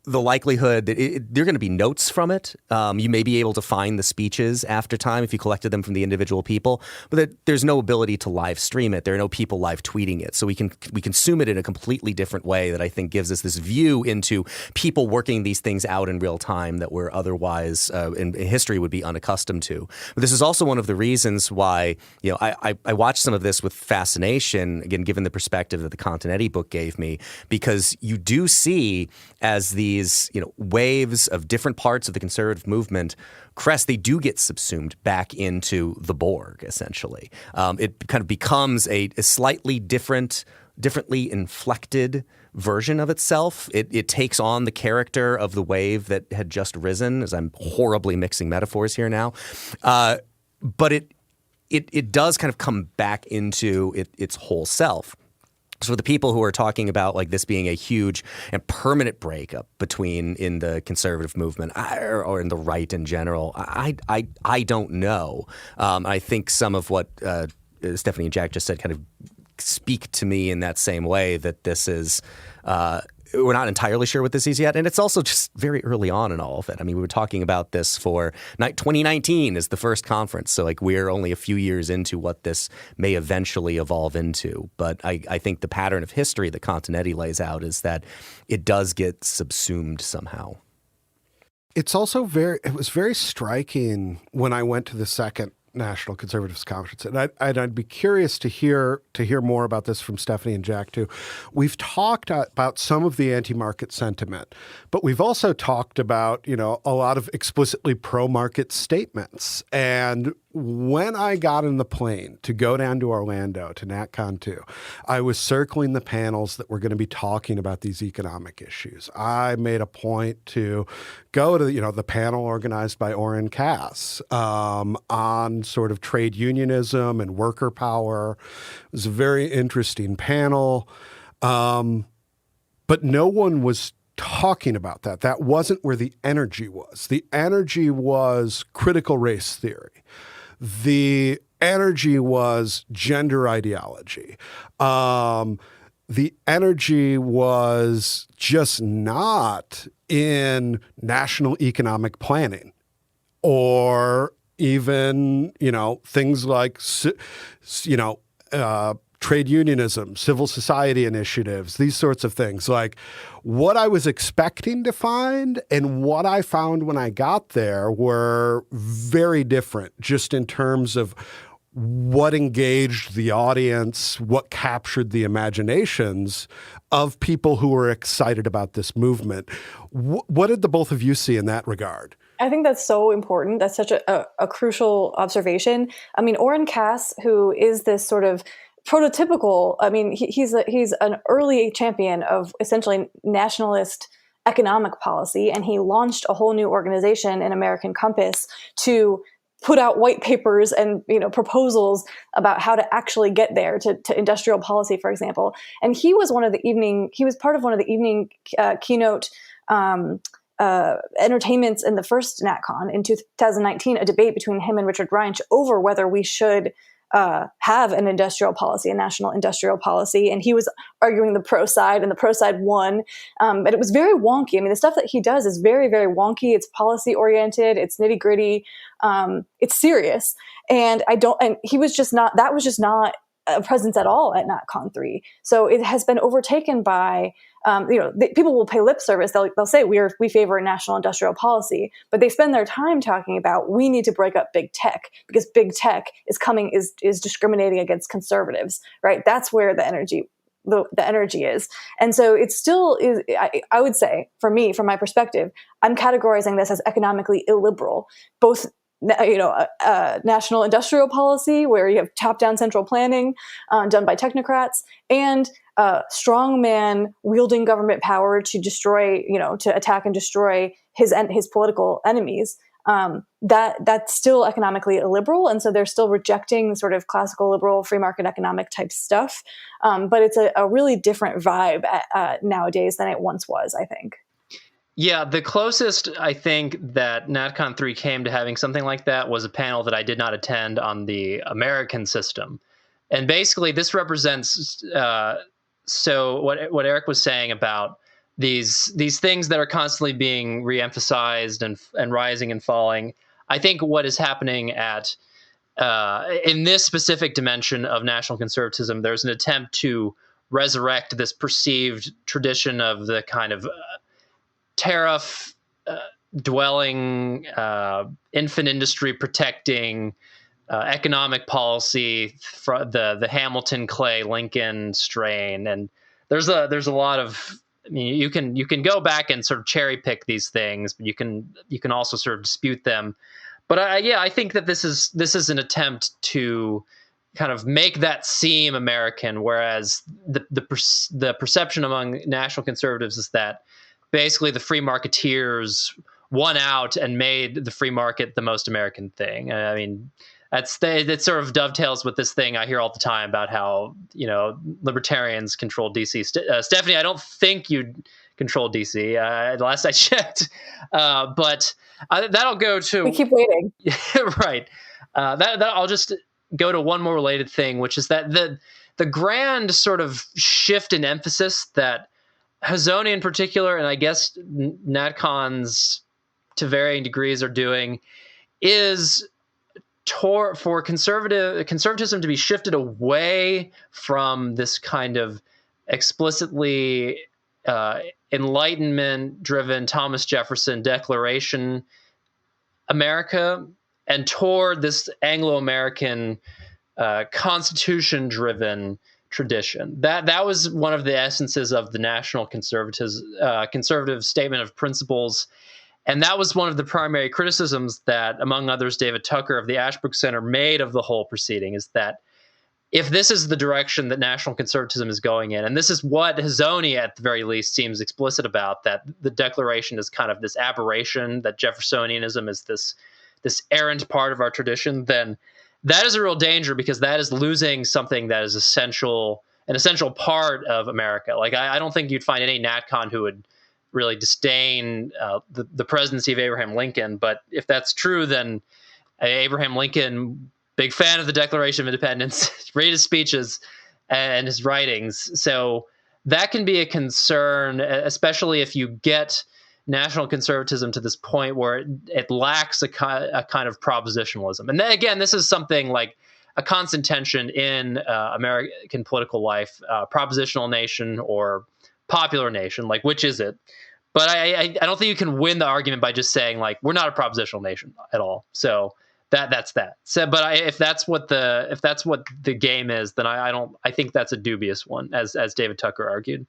the likelihood that there are going to be notes from it. You may be able to find the speeches after time if you collected them from the individual people, but there's no ability to live stream it. There are no people live tweeting it. So we consume it in a completely different way that I think gives us this view into people working these things out in real time that we're otherwise in history would be unaccustomed to. But this is also one of the reasons why I watched some of this with fascination, again, given the perspective that the Continetti book gave me, because you do see as these waves of different parts of the conservative movement crest, they do get subsumed back into the Borg, essentially. It kind of becomes a slightly differently inflected version of itself. It takes on the character of the wave that had just risen, as I'm horribly mixing metaphors here now. But it does kind of come back into its whole self. So for the people who are talking about like this being a huge and permanent breakup in the conservative movement or in the right in general, I don't know. I think some of what Stephanie and Jack just said kind of speak to me in that same way, that this is we're not entirely sure what this is yet. And it's also just very early on in all of it. I mean, we were talking about this for 2019 is the first conference. So like we're only a few years into what this may eventually evolve into. But I think the pattern of history that Continetti lays out is that it does get subsumed somehow. It was very striking when I went to the second National Conservatives Conference, and I'd be curious to hear more about this from Stephanie and Jack too. We've talked about some of the anti-market sentiment, but we've also talked about a lot of explicitly pro-market statements. And when I got in the plane to go down to Orlando to NatCon3, I was circling the panels that were going to be talking about these economic issues. I made a point to go to the panel organized by Oren Cass on sort of trade unionism and worker power. It was a very interesting panel, but no one was talking about that. That wasn't where the energy was. The energy was critical race theory. The energy was gender ideology. The energy was just not in national economic planning or even, things like, trade unionism, civil society initiatives, these sorts of things. Like what I was expecting to find and what I found when I got there were very different, just in terms of what engaged the audience, what captured the imaginations of people who were excited about this movement. What did the both of you see in that regard? I think that's so important. That's such a crucial observation. I mean, Oren Cass, who is this sort of prototypical, he's an early champion of essentially nationalist economic policy, and he launched a whole new organization in American Compass to put out white papers and proposals about how to actually get there to industrial policy, for example. And he was part of one of the evening keynote entertainments in the first NatCon in 2019, a debate between him and Richard Reinsch over whether we should have an industrial policy, a national industrial policy. And he was arguing the pro side, and the pro side won. But it was very wonky. I mean, the stuff that he does is very, very wonky. It's policy oriented. It's nitty gritty. It's serious. And he was just not, that was just not a presence at all at NatCon3. So it has been overtaken by, people will pay lip service. They'll say we favor a national industrial policy, but they spend their time talking about we need to break up big tech because big tech is discriminating against conservatives, right? That's where the energy is. And so it still is, I would say, for me, from my perspective, I'm categorizing this as economically illiberal, both national industrial policy where you have top-down central planning done by technocrats, and strongman wielding government power to destroy, to attack and destroy his political enemies. That's still economically illiberal, and so they're still rejecting sort of classical liberal free market economic type stuff. But it's a really different vibe nowadays than it once was, I think. Yeah, the closest I think that NatCon3 came to having something like that was a panel that I did not attend on the American system. And basically this represents, so what Eric was saying about these things that are constantly being reemphasized and rising and falling. I think what is happening in this specific dimension of national conservatism, there's an attempt to resurrect this perceived tradition of the kind of tariff dwelling, infant industry protecting economic policy, the Hamilton, Clay, Lincoln strain. And there's a lot of, I mean, you can go back and sort of cherry pick these things, but you can also sort of dispute them. But I think that this is an attempt to kind of make that seem American, whereas the perception among national conservatives is that basically the free marketeers won out and made the free market the most American thing. I mean, that sort of dovetails with this thing I hear all the time about how, libertarians control DC. Stephanie, I don't think you control DC. Last I checked, but that'll go to. We keep waiting. Right. That I'll just go to one more related thing, which is that the grand sort of shift in emphasis that Hazony in particular, and I guess NatCons to varying degrees are doing, is for conservatism to be shifted away from this kind of explicitly Enlightenment-driven Thomas Jefferson Declaration America, and toward this Anglo-American Constitution-driven tradition. That was one of the essences of the National Conservative Statement of Principles. And that was one of the primary criticisms that, among others, David Tucker of the Ashbrook Center made of the whole proceeding, is that if this is the direction that national conservatism is going in, and this is what Hazony at the very least seems explicit about, that the Declaration is kind of this aberration, that Jeffersonianism is this errant part of our tradition, then that is a real danger, because that is losing something that is an essential part of America. Like, I don't think you'd find any NatCon who would really disdain the presidency of Abraham Lincoln. But if that's true, then Abraham Lincoln, big fan of the Declaration of Independence, read his speeches and his writings. So that can be a concern, especially if you get national conservatism to this point where it lacks a kind of propositionalism. And then again, this is something like a constant tension in American political life, propositional nation or popular nation, like which is it? But I don't think you can win the argument by just saying, like, we're not a propositional nation at all. So that's that. So, but if that's what the game is, then I think that's a dubious one, as David Tucker argued.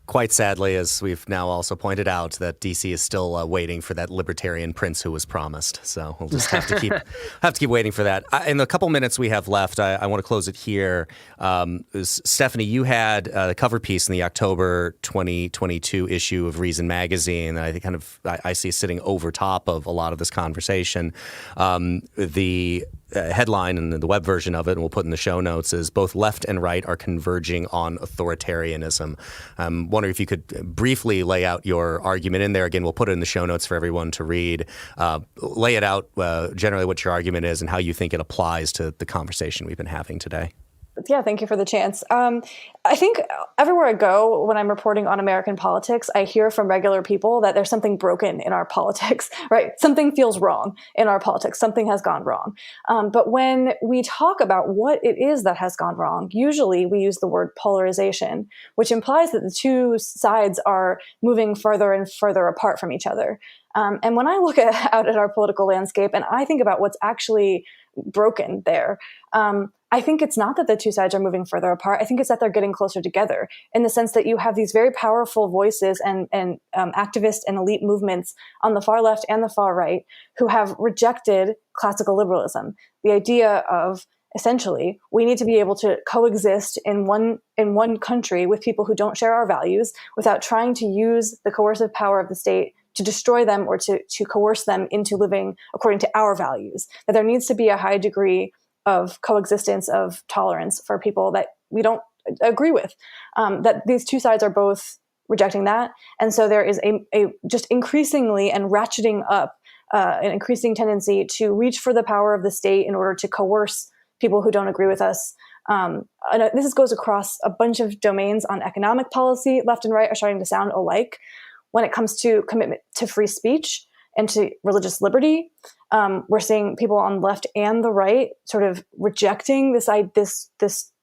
Quite sadly, as we've now also pointed out, that DC is still waiting for that libertarian prince who was promised. So we'll just have to keep waiting for that. In the couple minutes we have left, I want to close it here. Stephanie, you had the cover piece in the October 2022 issue of Reason Magazine that I see sitting over top of a lot of this conversation. headline and the web version of it, and we'll put in the show notes, is both left and right are converging on authoritarianism. I'm wondering if you could briefly lay out your argument in there. Again, we'll put it in the show notes for everyone to read. Lay it out, generally what your argument is and how you think it applies to the conversation we've been having today. Yeah, thank you for the chance. I think everywhere I go when I'm reporting on American politics, I hear from regular people that there's something broken in our politics, right? Something feels wrong in our politics. Something has gone wrong. But when we talk about what it is that has gone wrong, usually we use the word polarization, which implies that the two sides are moving further and further apart from each other. And when I look out at our political landscape and I think about what's actually broken there, I think it's not that the two sides are moving further apart. I think it's that they're getting closer together in the sense that you have these very powerful voices and activist and elite movements on the far left and the far right who have rejected classical liberalism. The idea of essentially we need to be able to coexist in one country with people who don't share our values without trying to use the coercive power of the state to destroy them or to coerce them into living according to our values. That there needs to be a high degree of coexistence, of tolerance for people that we don't agree with, that these two sides are both rejecting that. And so there is a just increasingly and ratcheting up an increasing tendency to reach for the power of the state in order to coerce people who don't agree with us. And this goes across a bunch of domains on economic policy. Left and right are starting to sound alike. When it comes to commitment to free speech and to religious liberty, we're seeing people on the left and the right sort of rejecting this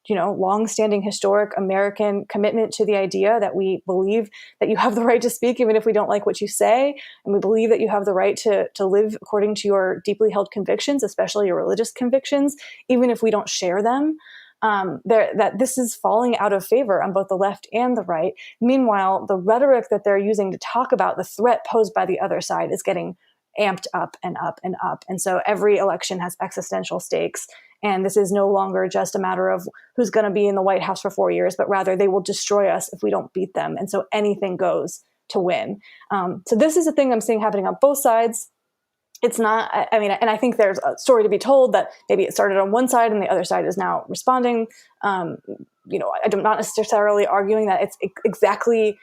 long-standing historic American commitment to the idea that we believe that you have the right to speak even if we don't like what you say, and we believe that you have the right to live according to your deeply held convictions, especially your religious convictions, even if we don't share them. That this is falling out of favor on both the left and the right. Meanwhile, the rhetoric that they're using to talk about the threat posed by the other side is getting amped up and up and up. And so every election has existential stakes. And this is no longer just a matter of who's going to be in the White House for 4 years, but rather they will destroy us if we don't beat them. And so anything goes to win. So this is a thing I'm seeing happening on both sides. It's not, and I think there's a story to be told that maybe it started on one side and the other side is now responding. I'm not necessarily arguing that it's exactly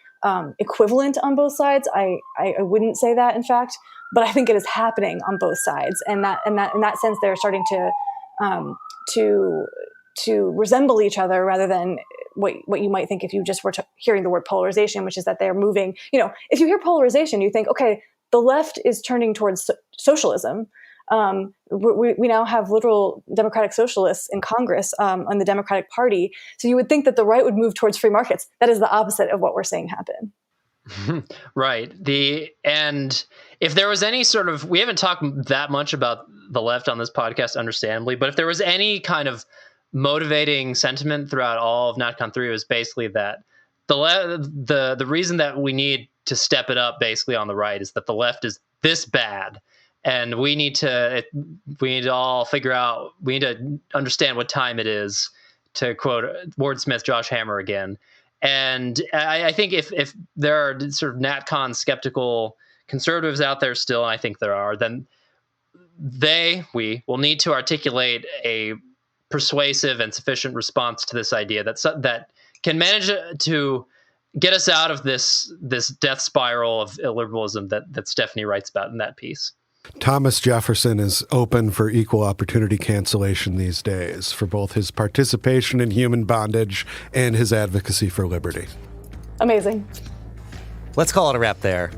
equivalent on both sides. I wouldn't say that, in fact, but I think it is happening on both sides. And that in that sense, they're starting to resemble each other rather than what you might think if you just were hearing the word polarization, which is that they're moving. If you hear polarization, you think, okay, the left is turning towards socialism. We now have literal democratic socialists in Congress on the Democratic Party. So you would think that the right would move towards free markets. That is the opposite of what we're seeing happen. Right. And if there was any sort of, we haven't talked that much about the left on this podcast, understandably, but if there was any kind of motivating sentiment throughout all of NatCon3, it was basically that the reason that we need to step it up basically on the right is that the left is this bad. And we need to all figure out, we need to understand what time it is, to quote wordsmith Josh Hammer again. And I think if there are sort of NatCon skeptical conservatives out there still, and I think there are, then we will need to articulate a persuasive and sufficient response to this idea that can manage to get us out of this death spiral of illiberalism that Stephanie writes about in that piece. Thomas Jefferson is open for equal opportunity cancellation these days for both his participation in human bondage and his advocacy for liberty. Amazing. Let's call it a wrap there.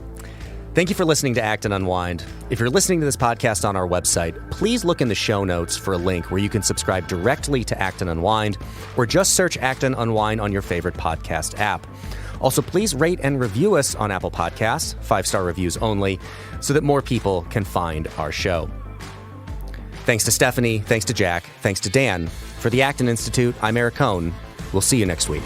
Thank you for listening to Act and Unwind. If you're listening to this podcast on our website, please look in the show notes for a link where you can subscribe directly to Act and Unwind, or just search Act and Unwind on your favorite podcast app. Also, please rate and review us on Apple Podcasts, 5-star reviews only, so that more people can find our show. Thanks to Stephanie, thanks to Jack, thanks to Dan. For the Acton Institute, I'm Eric Kohn. We'll see you next week.